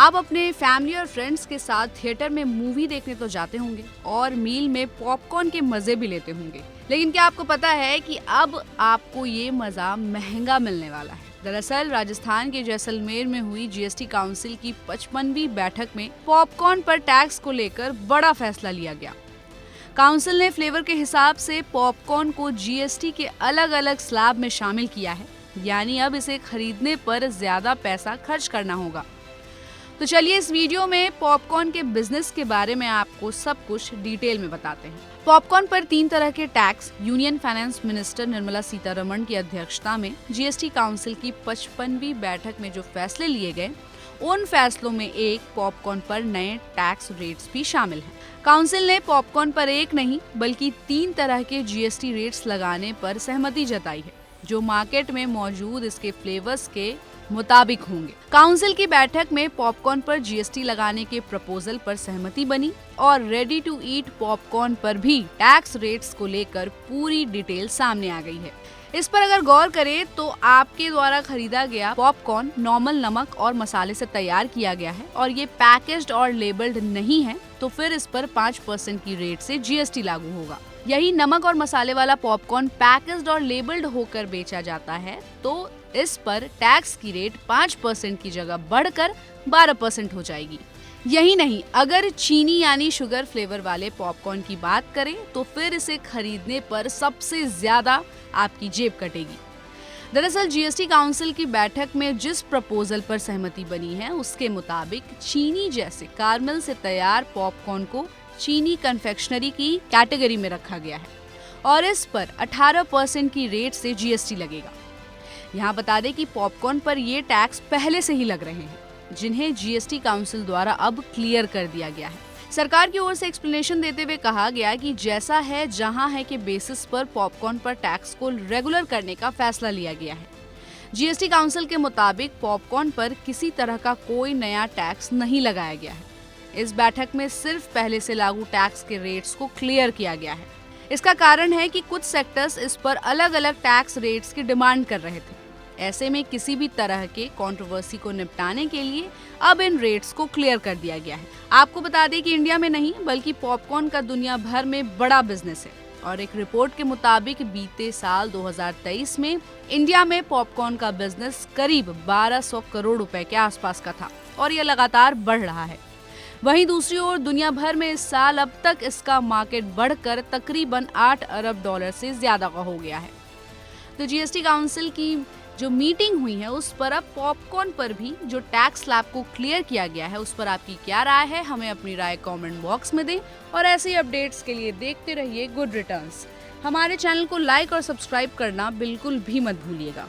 आप अपने फैमिली और फ्रेंड्स के साथ थिएटर में मूवी देखने तो जाते होंगे और मील में पॉपकॉर्न के मजे भी लेते होंगे, लेकिन क्या आपको पता है कि अब आपको ये मजा महंगा मिलने वाला है। दरअसल राजस्थान के जैसलमेर में हुई जीएसटी काउंसिल की 55वीं बैठक में पॉपकॉर्न पर टैक्स को लेकर बड़ा फैसला लिया गया। काउंसिल ने फ्लेवर के हिसाब से पॉपकॉर्न को जीएसटी के अलग अलग स्लैब में शामिल किया है, यानी अब इसे खरीदने पर ज्यादा पैसा खर्च करना होगा। तो चलिए इस वीडियो में पॉपकॉर्न के बिजनेस के बारे में आपको सब कुछ डिटेल में बताते हैं। पॉपकॉर्न पर 3 तरह के tax union finance minister Nirmala Sitharaman की अध्यक्षता में जीएसटी काउंसिल की 55वीं बैठक में जो फैसले लिए गए, उन फैसलों में एक पॉपकॉर्न पर नए टैक्स रेट्स भी शामिल हैं। काउंसिल ने पॉपकॉर्न पर एक नहीं बल्कि 3 तरह के जीएसटी रेट्स लगाने पर सहमति जताई है, जो मार्केट में मौजूद इसके फ्लेवर्स के मुताबिक होंगे। काउंसिल की बैठक में पॉपकॉर्न पर जीएसटी लगाने के प्रपोजल पर सहमति बनी और रेडी टू ईट पॉपकॉर्न पर भी टैक्स रेट्स को लेकर पूरी डिटेल सामने आ गई है। इस पर अगर गौर करें तो आपके द्वारा खरीदा गया पॉपकॉर्न नॉर्मल नमक और मसाले से तैयार किया गया है और ये पैकेज्ड और लेबल्ड नहीं है, तो फिर इस पर 5% की रेट से जीएसटी लागू होगा। यही नमक और मसाले वाला पॉपकॉर्न पैकेज्ड और लेबल्ड होकर बेचा जाता है, तो इस पर टैक्स की रेट 5% की जगह बढ़कर 12% हो जाएगी। यही नहीं, अगर चीनी यानी शुगर फ्लेवर वाले पॉपकॉर्न की बात करें तो फिर इसे खरीदने पर सबसे ज्यादा आपकी जेब कटेगी। दरअसल जीएसटी काउंसिल की बैठक में जिस प्रपोजल पर सहमति बनी है, उसके मुताबिक चीनी जैसे कार्मेल से तैयार पॉपकॉर्न को चीनी कन्फेक्शनरी की कैटेगरी में रखा गया है और इस पर 18% की रेट से जीएसटी लगेगा। यहाँ बता दें कि पॉपकॉर्न पर ये टैक्स पहले से ही लग रहे हैं, जिन्हें जीएसटी काउंसिल द्वारा अब क्लियर कर दिया गया है। सरकार की ओर से एक्सप्लेनेशन देते हुए कहा गया कि जैसा है जहां है के बेसिस पर पॉपकॉर्न पर टैक्स को रेगुलर करने का फैसला लिया गया है। जीएसटी काउंसिल के मुताबिक पॉपकॉर्न पर किसी तरह का कोई नया टैक्स नहीं लगाया गया है। इस बैठक में सिर्फ पहले से लागू टैक्स के रेट्स को क्लियर किया गया है। इसका कारण है कि कुछ सेक्टर्स इस पर अलग अलग टैक्स रेट्स की डिमांड कर रहे थे। ऐसे में किसी भी तरह के कंट्रोवर्सी को निपटाने के लिए अब इन रेट्स को क्लियर कर दिया गया है। आपको बता दें कि इंडिया में नहीं बल्कि पॉपकॉर्न का दुनिया भर में बड़ा बिजनेस है और एक रिपोर्ट के मुताबिक बीते साल 2023 में इंडिया में पॉपकॉर्न का बिजनेस करीब 1200 करोड़ रुपए के आसपास का था और यह लगातार बढ़ रहा है। वहीं दूसरी ओर दुनिया भर में इस साल अब तक इसका मार्केट बढ़कर तकरीबन 8 अरब डॉलर से ज्यादा का हो गया है। तो जीएसटी काउंसिल की जो मीटिंग हुई है उस पर अब पॉपकॉर्न पर भी जो टैक्स स्लैब को क्लियर किया गया है, उस पर आपकी क्या राय है, हमें अपनी राय कमेंट बॉक्स में दें और ऐसे ही अपडेट्स के लिए देखते रहिए गुड रिटर्न्स। हमारे चैनल को लाइक और सब्सक्राइब करना बिल्कुल भी मत भूलिएगा।